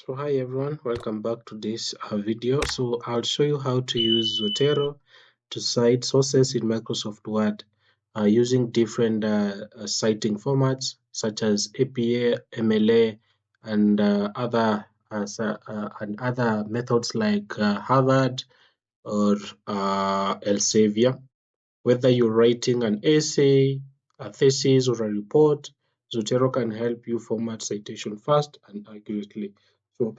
So hi everyone, welcome back to this video. So I'll show you how to use Zotero to cite sources in Microsoft Word using different citing formats such as APA, MLA, and other methods like Harvard or Elsevier. Whether you're writing an essay, a thesis, or a report, Zotero can help you format citation fast and accurately. So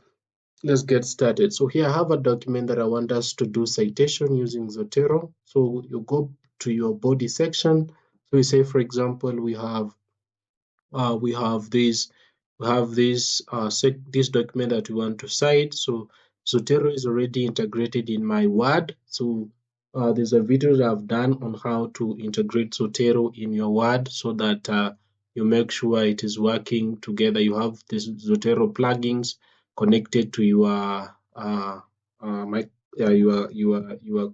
let's get started. So here I have a document that I want us to do citation using Zotero. So you go to your body section. So we say, for example, we have this document that we want to cite. So Zotero is already integrated in my Word. So there's a video that I've done on how to integrate Zotero in your Word so that you make sure it is working together. You have this Zotero plugins connected to your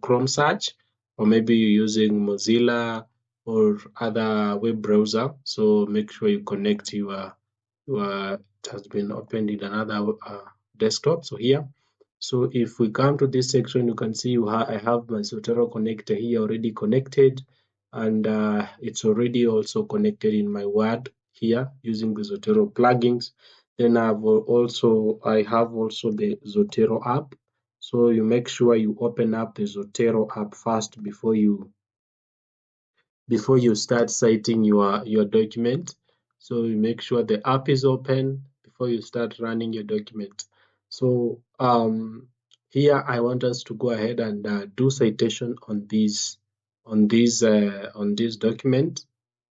Chrome search, or maybe you're using Mozilla or other web browser. So make sure you connect it has been opened in another desktop. So here, so if we come to this section, you can see I have my Zotero connector here already connected, and it's already also connected in my Word here using the Zotero plugins. Then I have also the Zotero app. So you make sure you open up the Zotero app first before you start citing your document. So you make sure the app is open before you start running your document. So here I want us to go ahead and do citation on this document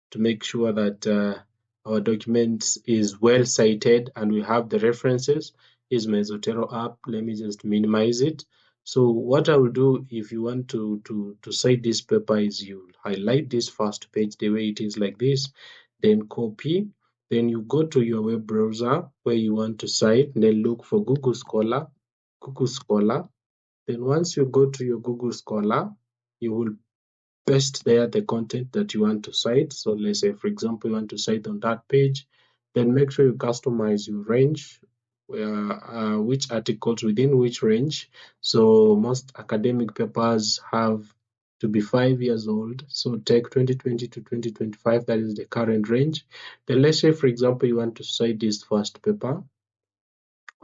to make sure that our document is well cited and we have the references. Is my Zotero app. Let me just minimize it. So what I will do if you want to cite this paper is you highlight this first page the way it is like this, then copy, then you go to your web browser where you want to cite, then look for Google Scholar. Then once you go to your Google Scholar, you will paste there the content that you want to cite. So let's say, for example, you want to cite on that page, then make sure you customize your range, which articles within which range. So most academic papers have to be 5 years old. So take 2020 to 2025, that is the current range. Then let's say, for example, you want to cite this first paper.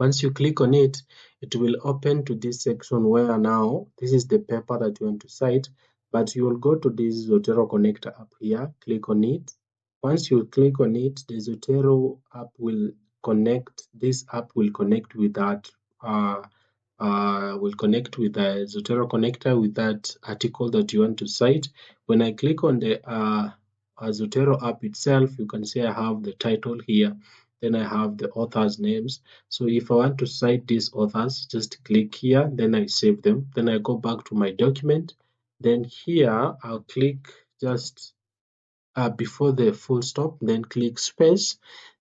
Once you click on it, it will open to this section where now this is the paper that you want to cite, but you will go to this Zotero connector app here, click on it. Once you click on it, the Zotero app will connect, this app will connect with that Zotero connector with that article that you want to cite. When I click on the Zotero app itself, you can see I have the title here, then I have the authors' names. So if I want to cite these authors, just click here, then I save them. Then I go back to my document. Then here I'll click just before the full stop, then click space.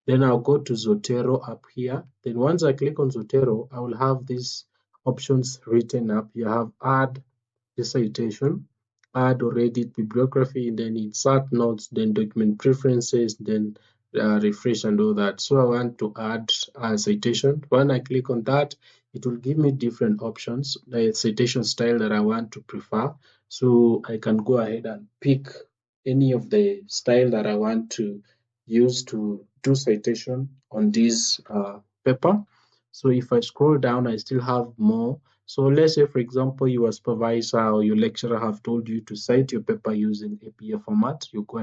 Then I'll go to Zotero up here. Then once I click on Zotero, I will have these options written up. You have add the citation, add or edit bibliography, then insert notes, then document preferences, then refresh and all that. So I want to add a citation. When I click on that, it will give me different options, the citation style that I want to prefer. So I can go ahead and pick any of the style that I want to use to do citation on this paper. So if I scroll down, I still have more. So let's say, for example, your supervisor or your lecturer have told you to cite your paper using APA format. You go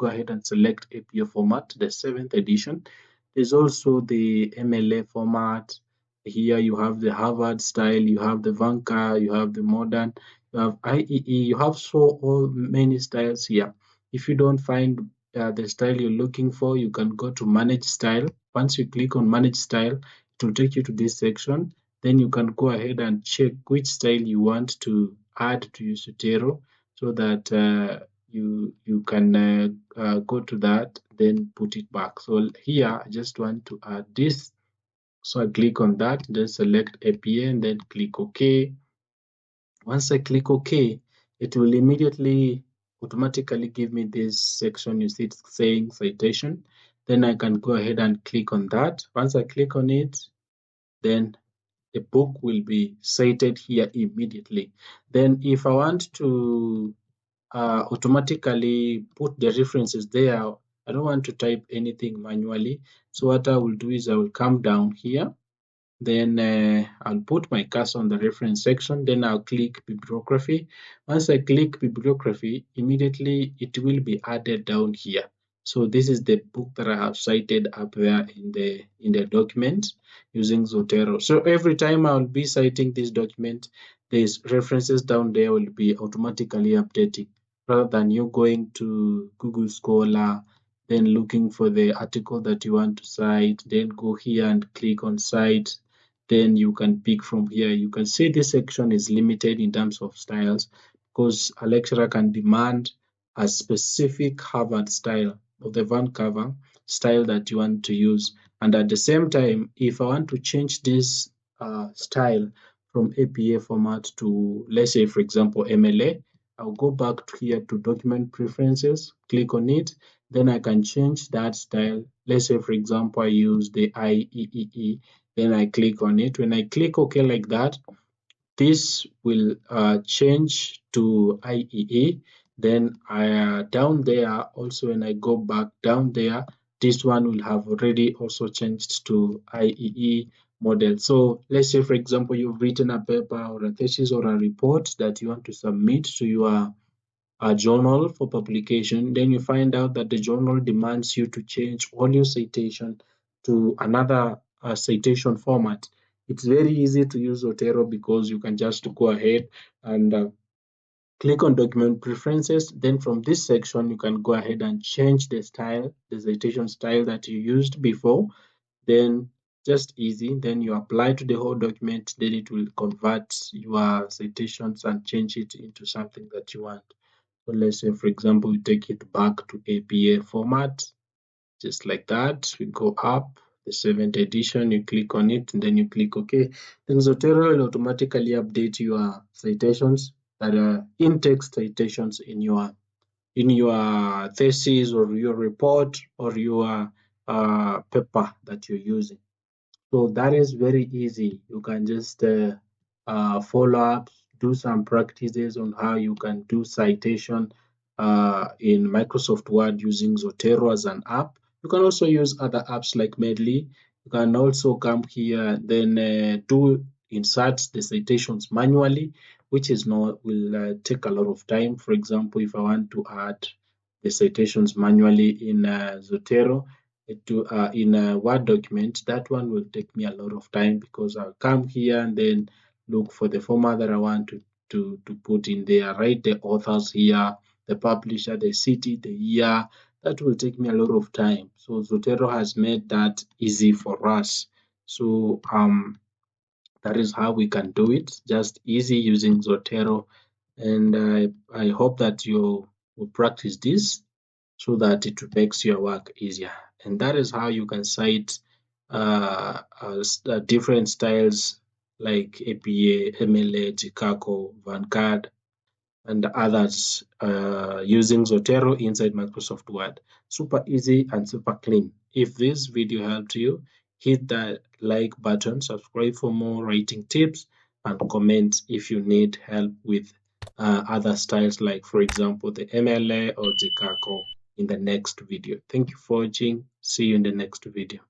ahead and select APA format, the 7th edition. There's also the MLA format. Here you have the Harvard style, you have the Vanka, you have the modern, you have IEE, you have all many styles here. If you don't find the style you're looking for, you can go to manage style. Once you click on manage style, it will take you to this section. Then you can go ahead and check which style you want to add to your Zotero so that you can go to that, then put it back. So here I just want to add this. So I click on that, then select APA and then click OK. Once I click OK, it will immediately automatically give me this section. You see it's saying citation. Then I can go ahead and click on that. Once I click on it, then the book will be cited here immediately. Then if I want to automatically put the references there, I don't want to type anything manually. So what I will do is I will come down here, then I'll put my cursor on the reference section, then I'll click bibliography. Once I click bibliography, immediately it will be added down here. So this is the book that I have cited up there in the document using Zotero. So every time I'll be citing this document, these references down there will be automatically updating rather than you going to Google Scholar, then looking for the article that you want to cite, then go here and click on cite, then you can pick from here. You can see this section is limited in terms of styles because a lecturer can demand a specific Harvard style or the Vancouver style that you want to use. And at the same time, if I want to change this style from APA format to, let's say, for example, MLA, I'll go back to here to document preferences, click on it, then I can change that style. Let's say, for example, I use the IEEE, then I click on it. When I click OK like that, this will change to IEE. Then down there, also when I go back down there, this one will have already also changed to IEE model. So let's say, for example, you've written a paper or a thesis or a report that you want to submit to your a journal for publication, then you find out that the journal demands you to change all your citation to another citation format. It's very easy to use Zotero because you can just go ahead and click on document preferences. Then from this section, you can go ahead and change the style, the citation style that you used before. Then just easy, then you apply to the whole document, then it will convert your citations and change it into something that you want. So let's say, for example, we take it back to APA format, just like that. We go up, the 7th edition, you click on it, and then you click OK. Then Zotero will automatically update your citations that are in-text citations in your thesis or your report or your paper that you're using. So that is very easy. You can just follow up, do some practices on how you can do citation in Microsoft Word using Zotero as an app. You can also use other apps like Medley. You can also come here, then do insert the citations manually, which is not will take a lot of time. For example, if I want to add the citations manually in Zotero, in a Word document, that one will take me a lot of time because I'll come here and then look for the format that I want to put in there, write the authors here, the publisher, the city, the year. That will take me a lot of time. So Zotero has made that easy for us. So that is how we can do it, just easy using Zotero. And I hope that you will practice this so that it makes your work easier. And that is how you can cite different styles like APA, MLA, Chicago, Vanguard, and others using Zotero inside Microsoft Word. Super easy and super clean. If this video helped you, hit that like button, subscribe for more writing tips, and comment if you need help with other styles like, for example, the MLA or Chicago in the next video. Thank you for watching. See you in the next video.